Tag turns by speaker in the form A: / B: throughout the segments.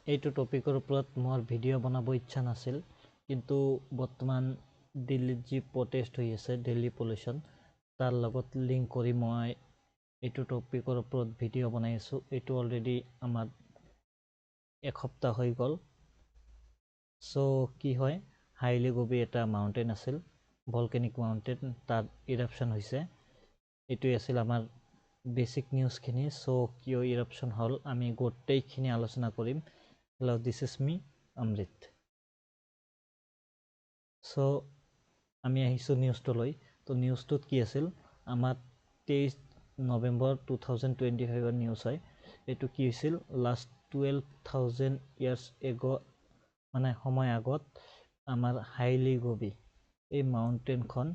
A: এইটো টপিকৰ ওপৰত মোৰ ভিডিঅ' বনাব ইচ্ছা নাছিল, কিন্তু বৰ্তমান দিল্লীত যি প্ৰটেষ্ট হৈ আছে, দিল্লী পলিউশ্যন, তাৰ লগত লিংক কৰি মই এইটো টপিকৰ ওপৰত ভিডিঅ' বনাই আছোঁ। এইটো অলৰেডি আমাৰ এসপ্তাহ হৈ গ'ল। চ' কি হয়, হাইলি গবি এটা মাউণ্টেইন আছিল, ভলকেনিক মাউণ্টেইন, তাত ইৰাপশ্যন হৈছে। এইটোৱে আছিল আমাৰ বেচিক নিউজখিনি। চ' কিয় ইৰাপশ্যন হ'ল আমি গোটেইখিনি আলোচনা কৰিম। হেল্ল', দিছ ইজ মি অমৃত। চ' আমি আহিছোঁ নিউজটোলৈ। তো নিউজটোত কি আছিল, আমাৰ 23 নৱেম্বৰ 2025 নিউজ হয়। এইটো কি হৈছিল, লাষ্ট 12,000 years ago, মানে সময় আগত আমাৰ হাইলি গবি এই মাউণ্টেইনখন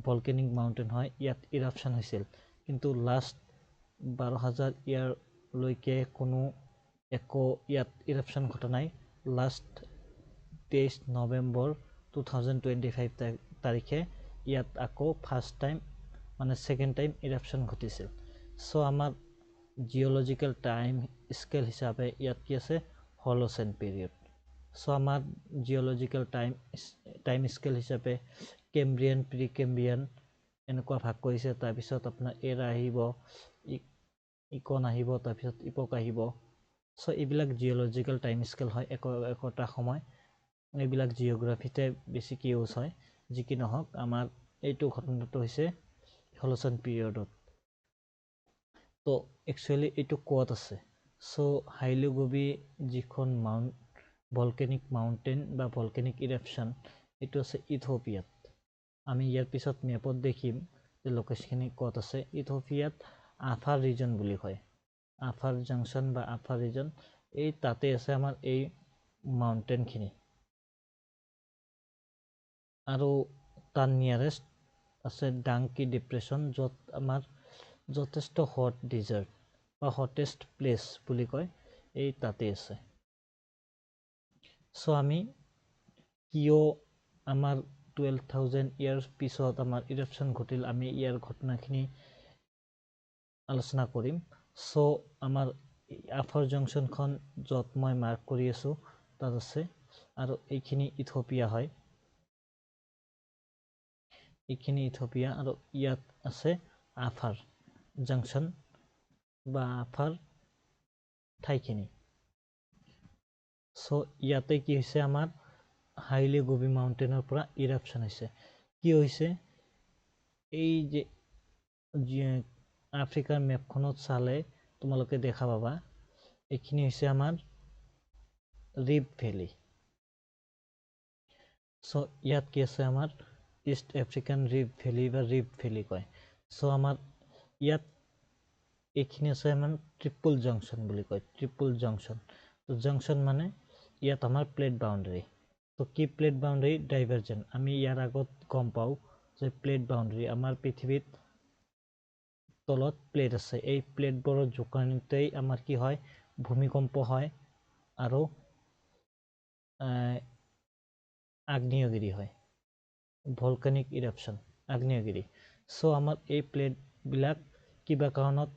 A: ভলকেনিক মাউণ্টেইন হয়, ইয়াত ইৰাপশ্যন হৈছিল। কিন্তু লাষ্ট 12,000 ইয়াৰলৈকে কোনো একো ইয়াত ইৰাপশ্যন ঘটা নাই। লাষ্ট 23 নৱেম্বৰ 2025 তাৰিখে ইয়াত আকৌ ফাৰ্ষ্ট টাইম, মানে ছেকেণ্ড টাইম ইৰাপশ্যন ঘটিছিল। চ' আমাৰ জিঅ'লজিকেল টাইম স্কেল হিচাপে ইয়াত কি আছে, হলোচেন পিৰিয়ড। চ' আমাৰ জিঅ'লজিকেল টাইম স্কেল হিচাপে কেম্ব্ৰিয়ান, প্ৰি কেম্ব্ৰিয়ান এনেকুৱা ভাগ কৰিছে। তাৰপিছত আপোনাৰ এৰা আহিব, ইকন আহিব, তাৰপিছত ইপক আহিব। চ' এইবিলাক জিঅ'লজিকেল টাইম স্কেল হয়, একোটা সময়। এইবিলাক জিঅ'গ্ৰাফিতে বেছিকৈ ইউজ হয়। যি কি নহওক, আমাৰ এইটো ঘটনাটো হৈছে হলোচেন পিৰিয়ডত। তো একচুৱেলি এইটো ক'ত আছে? চ' হাইলি গবি যিখন ভলকেনিক মাউণ্টেইন বা ভলকেনিক ইৰাপশ্যন, এইটো আছে ইথিঅপিয়াত। আমি ইয়াৰ পিছত মেপত দেখিম যে লোকেশ্যনখিনি ক'ত আছে। ইথিঅপিয়াত আফাৰ ৰিজন বুলি কয়, আফাৰ জাংচন বা আফাৰ ৰিজন, এই তাতে আছে আমাৰ এই মাউণ্টেইনখিনি। আৰু তাৰ নিয়াৰেষ্ট আছে ডাংকি ডিপ্ৰেশ্যন, য'ত আমাৰ যথেষ্ট হট ডিজাৰ্ট বা হটেষ্ট প্লেচ বুলি কয়, এই তাতে আছে। চ' আমি কিয় আমাৰ 12,000 years পিছত আমাৰ ইৰাপশ্যন ঘটিল, আমি ইয়াৰ ঘটনাখিনি আলোচনা কৰিম। চ' আমাৰ আফাৰ জংচনখন য'ত মই মাৰ্ক কৰি আছোঁ তাত আছে, আৰু এইখিনি ইথিঅপিয়া হয়। এইখিনি ইথিঅপিয়া, আৰু ইয়াত আছে আফাৰ জাংচন বা আফাৰ ঠাইখিনি। চ' ইয়াতে কি হৈছে, আমাৰ হাইলি গবি মাউণ্টেইনৰ পৰা ইৰাপশ্যন হৈছে। কি হৈছে, এই যে আফ্ৰিকাৰ মেপখনত চালে তোমালোকে দেখা পাবা, এইখিনি হৈছে আমাৰ ৰিফ্ট ভেলী। চ' ইয়াত কি আছে, আমাৰ ইষ্ট আফ্ৰিকান ৰিফ্ট ভেলী বা ৰিফ্ট ভেলী কয়। চ' আমাৰ ইয়াত এইখিনি আছে আমাৰ ট্ৰিপল জংচন বুলি কয়, ট্ৰিপল জংচন। তো জংচন মানে ইয়াত আমাৰ প্লেট বাউণ্ডাৰী। তো কি প্লেট বাউণ্ডাৰী? ডাইভাৰ্জেণ্ট। আমি ইয়াৰ আগত গম পাওঁ যে প্লেট বাউণ্ডাৰী, আমাৰ পৃথিৱীত তলত প্লেট আছে, এই প্লেটবোৰৰ জোকাৰণিতেই আমাৰ কি হয়, ভূমিকম্প হয় আৰু আগ্নেয়গিৰি হয়, ভলকানিক ইৰাপশ্যন, আগ্নেয়গিৰি। চ' আমাৰ এই প্লেটবিলাক কিবা কাৰণত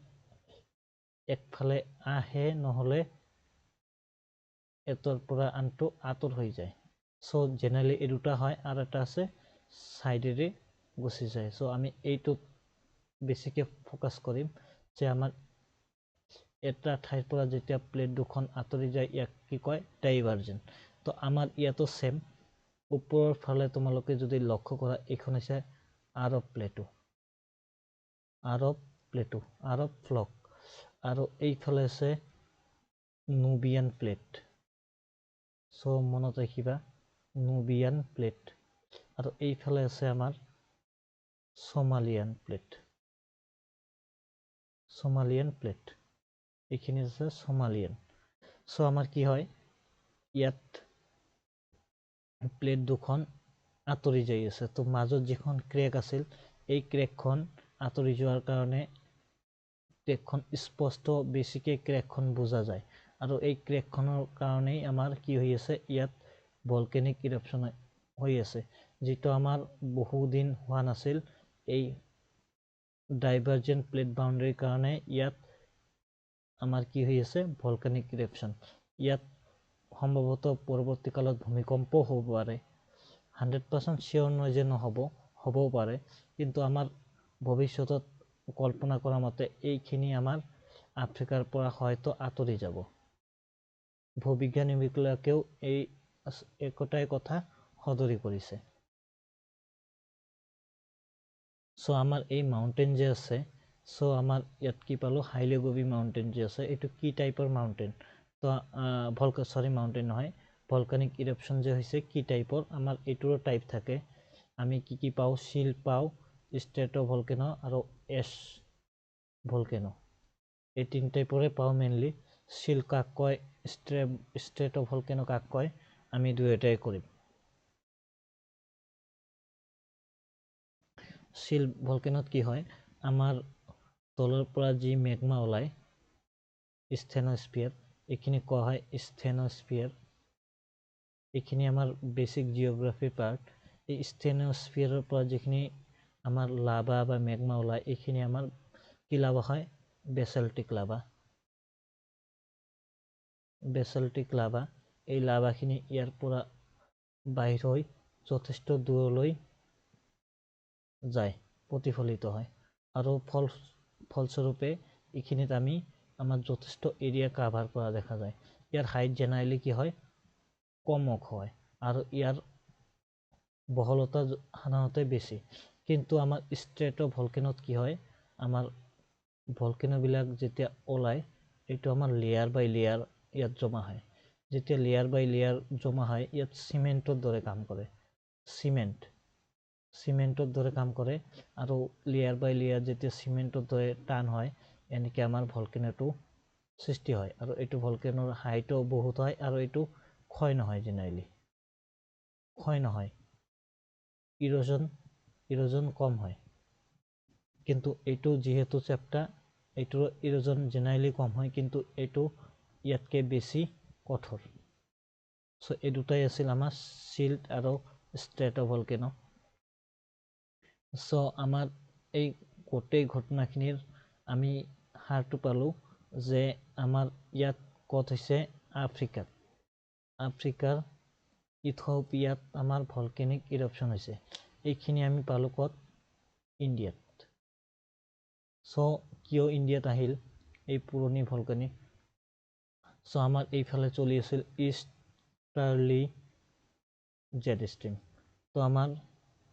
A: একফালে আহে, নহ'লে এটাৰ পৰা আনটো আঁতৰ হৈ যায়। চ' জেনেৰেলি এই দুটা হয়, আৰু এটা আছে ছাইডেৰে গুচি যায়। চ' আমি এইটোত বেছিকৈ ফ'কাছ কৰিম যে আমাৰ এটা ঠাইৰ পৰা যেতিয়া প্লেট দুখন আঁতৰি যায়, ইয়াক কি কয়, ডাইভাৰ্জেণ্ট। তো আমাৰ ইয়াতো ছেম। ওপৰৰ ফালে তোমালোকে যদি লক্ষ্য কৰা, এইখন হৈছে আৰব প্লেটু, আৰব প্লেটু, আৰব ফ্লক, আৰু এইফালে আছে নুবিয়ান প্লেট। চ' মনত ৰাখিবা, নুবিয়ান প্লেট। আৰু এইফালে আছে আমাৰ সোমালিয়ান প্লেট, সোমালিয়ান প্লেট। এইখিনি আছে সোমালিয়ান। চ' আমাৰ কি হয়, ইয়াত প্লেট দুখন আঁতৰি যাই আছে। তো মাজত যিখন ক্ৰেক আছিল, এই ক্ৰেকখন আঁতৰি যোৱাৰ কাৰণে ক্ৰেকখন স্পষ্ট, বেছিকৈ ক্ৰেকখন বুজা যায়। আৰু এই ক্ৰেকখনৰ কাৰণেই আমাৰ কি হৈ আছে, ইয়াত ভলকেনিক ইৰাপশ্যন হৈ আছে, যিটো আমাৰ বহুদিন হোৱা নাছিল। এই ডাইভাৰ্জেণ্ট প্লেট বাউণ্ডাৰীৰ কাৰণে ইয়াত আমাৰ কি হৈ আছে, ভলকেনিক ইৰাপশ্যন। ইয়াত সম্ভৱতঃ পৰৱৰ্তী কালত ভূমিকম্পও হ'ব পাৰে 100% চিয়ৰ নহয় যে হ'বও পাৰে কিন্তু আমাৰ ভৱিষ্যতত কল্পনা কৰা মতে এইখিনি আমাৰ আফ্ৰিকাৰ পৰা হয়তো আঁতৰি যাব ভূবিজ্ঞানীবিলাকেও এই একোটাই কথা সদৰি কৰিছে সো আমাৰ এই মাউণ্টেইন যে আছে সো আমাৰ ইয়াত কি পালো হাইলেগোবি মাউণ্টেইন যে আছে এইটো কি টাইপৰ মাউণ্টেইন তো মাউণ্টেইন নহয় ভলকানিক ইৰপশ্যন যে হৈছে কি টাইপৰ আমাৰ এইটোৰো টাইপ থাকে আমি কি পাওঁ শিল পাওঁ ষ্ট্ৰেটো ভলকেনো আৰু এছ ভলকেনো এই তিন টাইপৰে পাওঁ মেইনলি শিল কাক কয় ষ্ট্ৰেটো ভলকেনো কাক কয় আমি দুয়োটাই কৰিম শিল ভলকেনত কি হয় আমাৰ তলৰ পৰা যি মেগমা ওলায় স্থেনোস্ফিয়াৰ এইখিনি কোৱা হয় স্থেনোস্ফিয়াৰ এইখিনি আমাৰ বেছিক জিঅ'গ্ৰাফিৰ পাৰ্ট এই স্থেনোস্ফিয়াৰৰ পৰা যিখিনি আমাৰ লাভা বা মেগমা ওলায় এইখিনি আমাৰ কি লাভা হয় বেচাল্টিক লাভা এই লাভাখিনি ইয়াৰ পৰা বাহিৰ হৈ যথেষ্ট দূৰলৈ যায় প্ৰতিফলিত হয় আৰু ফলস্বৰূপে এইখিনিত আমি আমাৰ যথেষ্ট এৰিয়া কাভাৰ কৰা দেখা যায় ইয়াৰ হাইট জেনেৰেলি কি হয় কম হয় আৰু ইয়াৰ বহলতা সাধাৰণতে বেছি কিন্তু আমাৰ ষ্ট্ৰেটো ভলকেনত কি হয় আমাৰ ভলকেনোবিলাক যেতিয়া ওলায় এইটো আমাৰ লেয়াৰ বাই লেয়াৰ ইয়াত জমা হয় যেতিয়া লেয়াৰ বাই লেয়াৰ জমা হয় ইয়াত চিমেণ্টৰ দৰে কাম কৰে চিমেণ্টৰ দৰে কাম কৰে আৰু লেয়াৰ বাই লেয়াৰ যেতিয়া চিমেণ্টৰ দৰে টান হয় এনেকৈ আমাৰ ভলকেনোটো সৃষ্টি হয় আৰু এইটো ভলকেনোৰ হাইটো বহুত হয় আৰু এইটো ক্ষয় নহয় জেনেৰেলি ক্ষয় নহয় ইৰোজন কম হয় কিন্তু এইটো যিহেতু চেপ্টা এইটোৰ ইৰোজন জেনেৰেলি কম হয় কিন্তু এইটো ইয়াতকৈ বেছি কঠোৰ সো এই দুটাই আছিল আমাৰ শিল্ড আৰু ষ্ট্ৰেটো ভলকেনো সো আমাৰ এই গোটেই ঘটনাখিনিৰ আমি সাৰটো পালোঁ যে আমাৰ ইয়াত ক'ত হৈছে আফ্ৰিকাৰ ইথিওপিয়াত আমাৰ ভলকেনিক ইৰপশ্যন হৈছে এইখিনি আমি পালোঁ ক'ত ইণ্ডিয়াত সো কিয় ইণ্ডিয়াত আহিল এই পুৰণি ভলকেনিক সো আমাৰ এইফালে চলি আছিল ইষ্টাৰ্লি জেড ষ্ট্ৰীম তো আমাৰ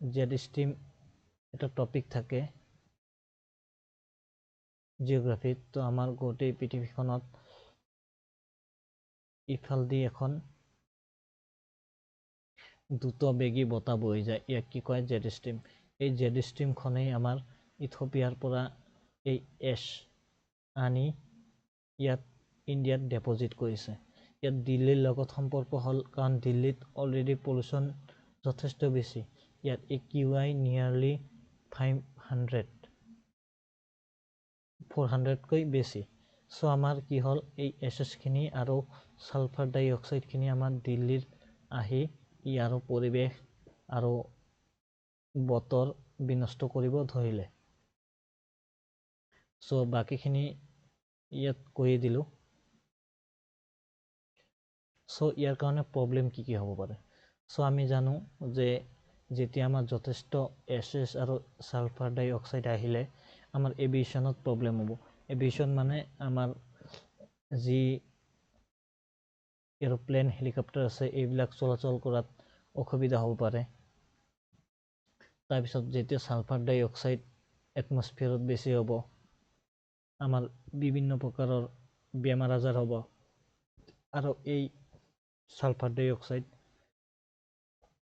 A: জেড ষ্ট্ৰীম এটা টপিক থাকে জিঅ'গ্ৰাফিত তো আমাৰ গোটেই পৃথিৱীখনত ইফালদি এখন দ্ৰুত বেগী বতাহ বৈ যায় ইয়াক কি কয় জেড ষ্ট্ৰীম এই জেড ষ্ট্ৰীমখনেই আমাৰ ইথিওপিয়াৰ পৰা এই এছ আনি ইয়াত ইণ্ডিয়াত ডেপজিট কৰিছে ইয়াত দিল্লীৰ লগত সম্পৰ্ক হ'ল কাৰণ দিল্লীত অলৰেডি পলিউশ্যন যথেষ্ট বেছি ইয়াত AQI নিয়াৰলি 400কৈ বেছি সো আমাৰ কি হ'ল এই এছখিনি আৰু ছালফাৰ ডাই অক্সাইডখিনি আমাৰ দিল্লীৰ আহি ইয়াৰ পৰিৱেশ আৰু বতৰ বিনষ্ট কৰিব ধৰিলে সো বাকীখিনি ইয়াত কৈয়ে দিলোঁ সো ইয়াৰ কাৰণে প্ৰব্লেম কি হ'ব পাৰে সো আমি জানো যে যেতিয়া আমাৰ যথেষ্ট এছ আৰু ছালফাৰ ডাই অক্সাইড আহিলে আমাৰ এভিয়েশ্যনত প্ৰব্লেম হ'ব এভিয়েশ্যন মানে আমাৰ যি এৰোপ্লেন হেলিকপ্টাৰ আছে এইবিলাক চলাচল কৰাত অসুবিধা হ'ব পাৰে তাৰপিছত যেতিয়া ছালফাৰ ডাই অক্সাইড এটমস্ফিয়াৰত বেছি হ'ব আমাৰ বিভিন্ন প্ৰকাৰৰ বেমাৰ আজাৰ হ'ব আৰু এই ছালফাৰ ডাই অক্সাইড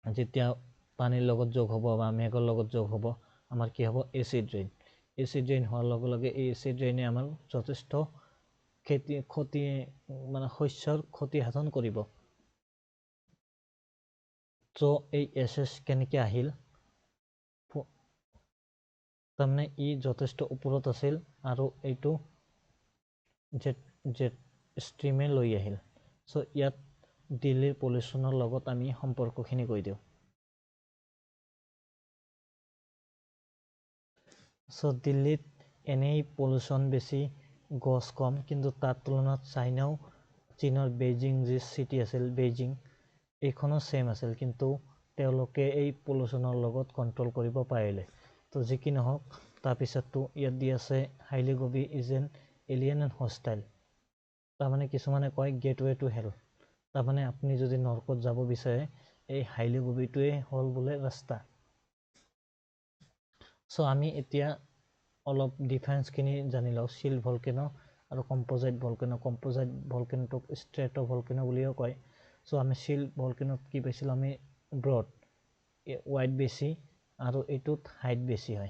A: যেতিয়া পানীৰ লগত যোগ হ'ব বা মেঘৰ লগত যোগ হ'ব আমাৰ কি হ'ব এচিড ৰেইন হোৱাৰ লগে লগে এই এচিড ৰেইনে আমাৰ যথেষ্ট ক্ষতি মানে শস্যৰ ক্ষতি সাধন কৰিব চ' এই এছ কেনেকৈ আহিল তাৰমানে ই যথেষ্ট ওপৰত আছিল আৰু এইটো জেট ষ্ট্ৰীমে লৈ আহিল চ' ইয়াত দিল্লীৰ পলিউশ্যনৰ লগত আমি সম্পৰ্কখিনি কৈ দিওঁ চ' দিল্লীত এনেই পলিউশ্যন বেছি গছ কম কিন্তু তাৰ তুলনাত চাইনাও চীনৰ বেইজিং যি চিটি আছিল বেইজিং এইখনো ছেম আছিল কিন্তু তেওঁলোকে এই পলিউশ্যনৰ লগত কণ্ট্ৰল কৰিব পাৰিলে তো যি কি নহওক তাৰপিছততো ইয়াত দি আছে হাইলিগোবি ইজ এন এলিয়েন এণ্ড হষ্টাইল তাৰমানে কিছুমানে কয় গেটৱে টু হেল তাৰমানে আপুনি যদি নৰকত যাব বিচাৰে এই হাইলিগোবিটোৱে হ'ল বোলে ৰাস্তা চ' আমি এতিয়া অলপ ডিফাৰেঞ্চখিনি জানি লওঁ শিল ভলকেনো আৰু কম্প'জাইট ভলকেনোটোক ষ্ট্ৰেট ভলকেনো বুলিও কয় চ' আমি শিল ভলকেনোত কি পাইছিলোঁ আমি ব্ৰড ৱাইড বেছি আৰু এইটোত হাইট বেছি হয়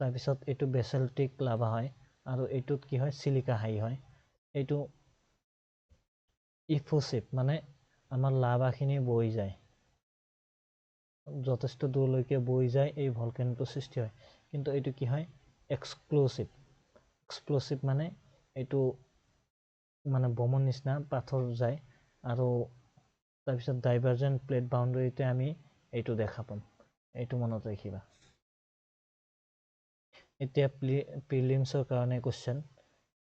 A: তাৰপিছত এইটো বেচেল্টিক লাভা হয় আৰু এইটোত কি হয় চিলিকা হাই হয় এইটো ইফোচিপ মানে আমাৰ লাভাখিনি বৈ যায় যথেষ্ট দূৰলৈকে বৈ যায় এই ভলকেনোটো সৃষ্টি হয় কিন্তু এইটো কি হয় এক্সপ্ল'চিভ মানে এইটো মানে বমৰ নিচিনা পাথৰ যায় আৰু তাৰপিছত ডাইভাৰ্জেণ্ট প্লেট বাউণ্ডেৰীতে আমি এইটো দেখা পাম এইটো মনত ৰাখিবা এতিয়া প্ৰিলিমছৰ কাৰণে কুৱেশ্যন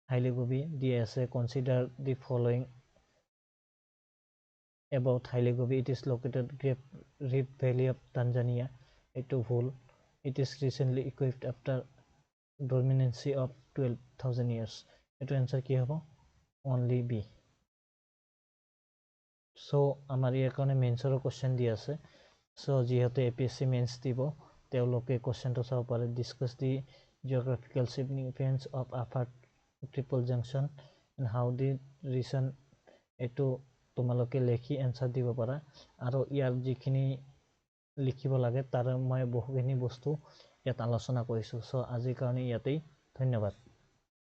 A: হাইলিগোবি দিয়া আছে কনচিডাৰ দি ফলোয়িং এবাউট হাইলিগোবি it is located rift valley of Tanzania এইটো ভুল it is recently equipped after dominance of 12,000 years এইটো এনচাৰ কি হ'ব অনলি বি চ' আমাৰ ইয়াৰ কাৰণে মেইনছৰো কুৱেশ্যন দি আছে চ' যিহেতু APSC মেইনছ দিব তেওঁলোকে কুৱেশ্যনটো চাব পাৰে discuss the geographical significance of upper triple junction and how the region এইটো তোমালোকে লিখি এনচাৰ দিব পাৰা আৰু ইয়াৰ যিখিনি লিখিব লাগে তাৰে মই বহুখিনি বস্তু ইয়াত আলোচনা কৰিছোঁ চ' আজিৰ কাৰণে ইয়াতেই ধন্যবাদ